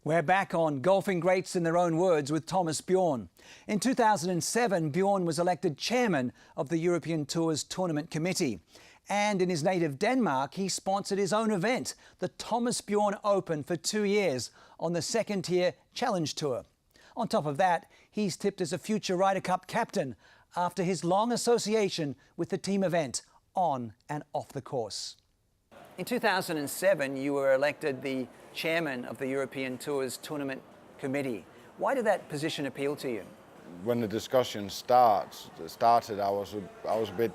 We're back on Golfing Greats in Their Own Words with Thomas Bjorn. In 2007, Bjorn was elected chairman of the European Tour's Tournament Committee. And in his native Denmark, he sponsored his own event, the Thomas Bjorn Open, for 2 years on the second-tier Challenge Tour. On top of that, he's tipped as a future Ryder Cup captain after his long association with the team event on and off the course. In 2007, you were elected the chairman of the European Tour's Tournament Committee. Why did that position appeal to you? When the discussion started, I was a bit,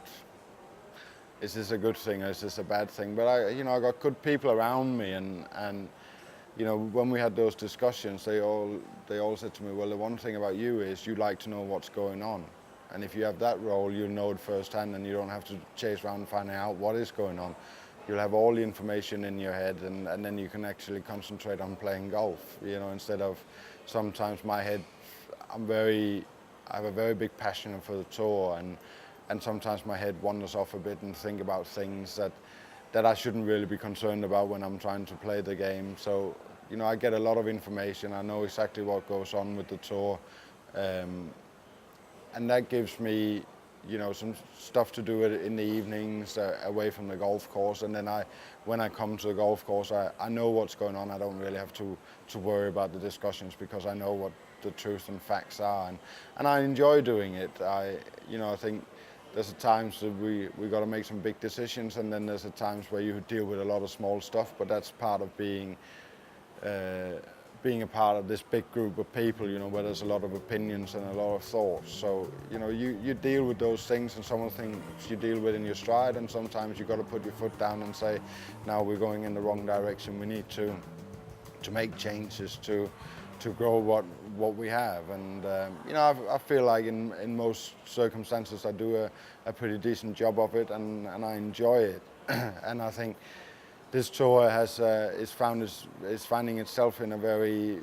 is this a good thing or is this a bad thing? But I got good people around me, and when we had those discussions, they all said to me, well, the one thing about you is you like to know what's going on. And if you have that role, you'll know it firsthand and you don't have to chase around finding out what is going on. You'll have all the information in your head, and then you can actually concentrate on playing golf, instead of sometimes my head, I have a very big passion for the tour, and sometimes my head wanders off a bit and think about things that I shouldn't really be concerned about when I'm trying to play the game. So, I get a lot of information. I know exactly what goes on with the tour, and that gives me some stuff to do in the evenings away from the golf course. And then when I come to the golf course, I know what's going on. I don't really have to worry about the discussions because I know what the truth and facts are. And I enjoy doing it. I think there's times that we got to make some big decisions, and then there's times where you deal with a lot of small stuff, but that's part of being a part of this big group of people, where there's a lot of opinions and a lot of thoughts. So, you deal with those things, and some of the things you deal with in your stride, and sometimes you've got to put your foot down and say, now we're going in the wrong direction. We need to make changes to grow what we have. And, I feel like in most circumstances I do a pretty decent job of it, and I enjoy it. And I think this tour is finding itself in a very,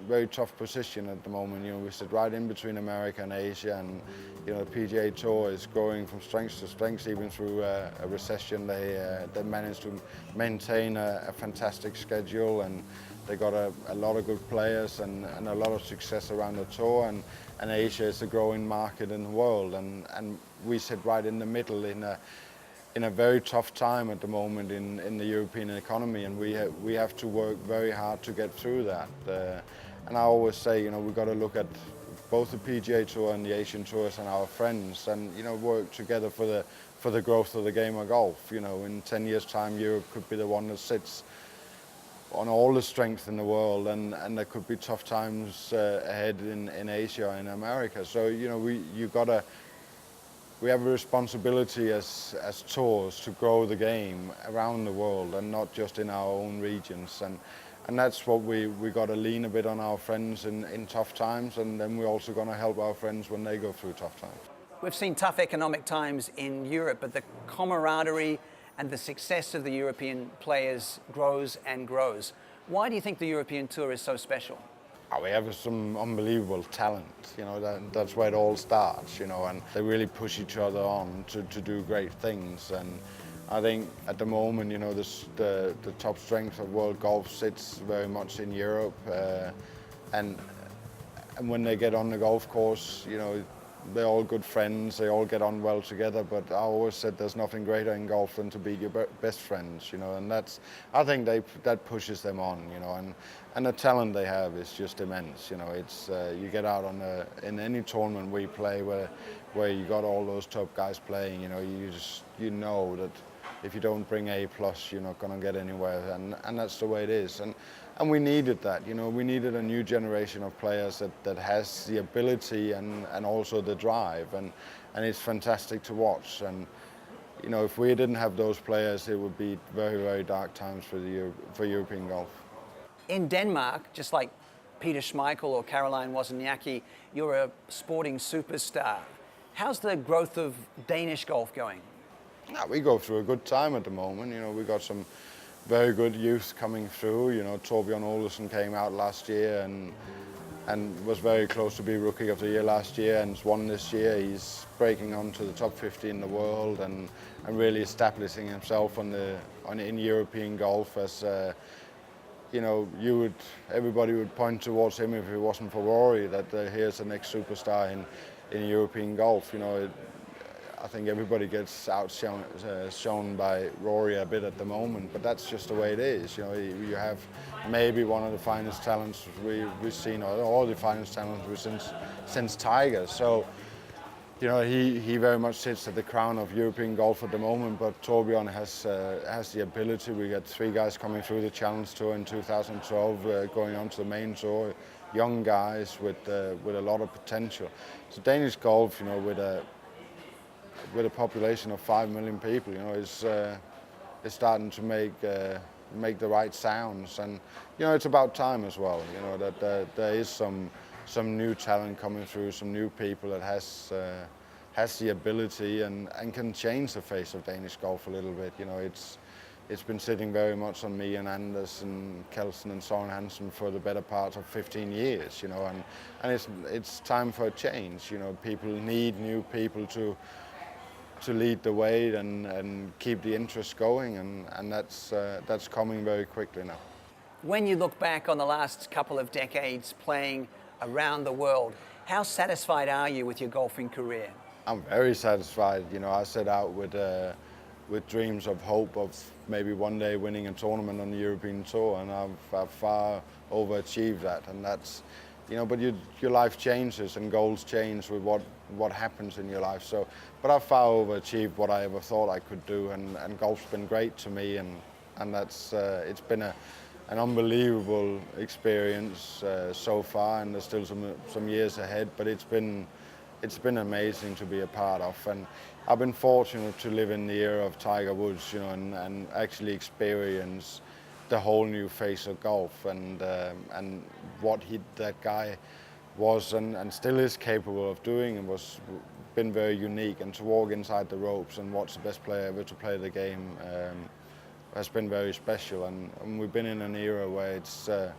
very tough position at the moment. We sit right in between America and Asia, and the PGA Tour is growing from strength to strength, even through a recession. They managed to maintain a fantastic schedule, and they got a lot of good players and a lot of success around the tour. And Asia is a growing market in the world, and we sit right in the middle in a very tough time at the moment in the European economy, and we have to work very hard to get through that. And I always say, we've got to look at both the PGA Tour and the Asian Tours and our friends, and work together for the growth of the game of golf. In 10 years' time, Europe could be the one that sits on all the strength in the world, and there could be tough times ahead in Asia and America. So we have a responsibility as tours to grow the game around the world and not just in our own regions. And that's what we got to lean a bit on our friends in tough times, and then we're also going to help our friends when they go through tough times. We've seen tough economic times in Europe, but the camaraderie and the success of the European players grows and grows. Why do you think the European Tour is so special? We have some unbelievable talent, that's where it all starts, and they really push each other on to do great things. And I think at the moment, the top strength of world golf sits very much in Europe, and when they get on the golf course, they're all good friends, they all get on well together, but I always said there's nothing greater in golf than to beat your best friends, and I think that pushes them on, and the talent they have is just immense. It's you get out in any tournament we play where you got all those top guys playing, you know that if you don't bring A+, you're not going to get anywhere, and that's the way it is. And we needed that, we needed a new generation of players that has the ability and also the drive, and it's fantastic to watch. And if we didn't have those players, it would be very, very dark times for European golf. In Denmark, just like Peter Schmeichel or Caroline Wozniacki, you're a sporting superstar. How's the growth of Danish golf going? We go through a good time at the moment. We got some very good youth coming through. Bjorn Olesen came out last year and was very close to be Rookie of the Year last year and won this year. He's breaking onto the top 50 in the world and really establishing himself in European golf as you know, everybody would point towards him if it wasn't for Rory, that here's the next superstar in European golf. You know, I think everybody gets shown by Rory a bit at the moment, but that's just the way it is. You know, you have maybe one of the finest talents we've seen, or all the finest talents since Tiger. So, you know, he very much sits at the crown of European golf at the moment, but Bjorn has the ability. We got 3 guys coming through the Challenge Tour in 2012, going on to the main tour, young guys with a lot of potential. So Danish golf, you know, with a population of 5 million people, you know, is starting to make the right sounds, and you know, it's about time as well. You know, that there is some new talent coming through, some new people that has the ability and can change the face of Danish golf a little bit. You know, it's been sitting very much on me and Anders and Kelsen and Søren Hansen for the better part of 15 years. You know, and it's time for a change. You know, people need new people to lead the way and keep the interest going, and that's coming very quickly now. When you look back on the last couple of decades playing around the world, how satisfied are you with your golfing career? I'm very satisfied. You know, I set out with dreams of hope of maybe one day winning a tournament on the European Tour, and I've far overachieved that. And that's, you know, but your life changes and goals change with what happens in your life. So, but I've far overachieved what I ever thought I could do, and golf's been great to me, and that's it's been an unbelievable experience so far, and there's still some years ahead. But it's been amazing to be a part of, and I've been fortunate to live in the era of Tiger Woods, you know, and actually experience the whole new face of golf, and what that guy was and still is capable of doing, and been very unique. And to walk inside the ropes and watch the best player ever to play the game has been very special. And we've been in an era where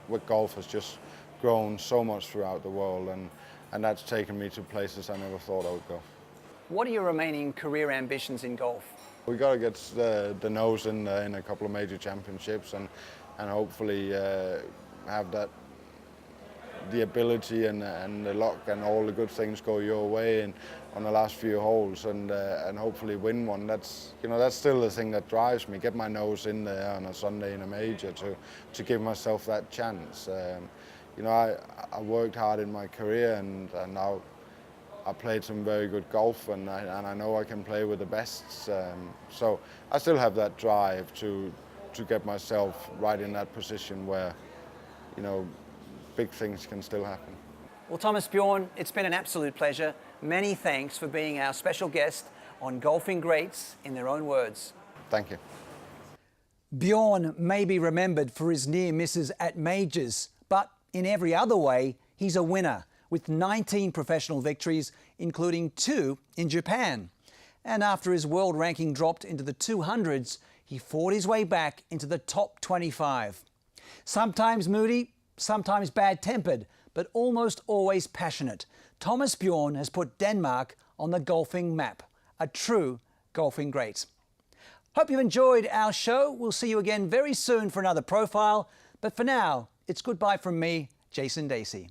where golf has just grown so much throughout the world, and that's taken me to places I never thought I would go. What are your remaining career ambitions in golf? We got to get the nose in a couple of major championships, and hopefully have the ability and the luck and all the good things go your way and on the last few holes, and hopefully win one. That's still the thing that drives me. Get my nose in there on a Sunday in a major to give myself that chance. You know, I worked hard in my career, and now I played some very good golf, and I know I can play with the best. So I still have that drive to get myself right in that position where, you know, big things can still happen. Well, Thomas Bjorn, it's been an absolute pleasure. Many thanks for being our special guest on Golfing Greats in Their Own Words. Thank you. Bjorn may be remembered for his near misses at majors, but in every other way, he's a winner with 19 professional victories, including 2 in Japan. And after his world ranking dropped into the 200s, he fought his way back into the top 25. Sometimes moody, sometimes bad-tempered, but almost always passionate, Thomas Bjorn has put Denmark on the golfing map, a true golfing great. Hope you've enjoyed our show. We'll see you again very soon for another profile, but for now, it's goodbye from me, Jason Dasey.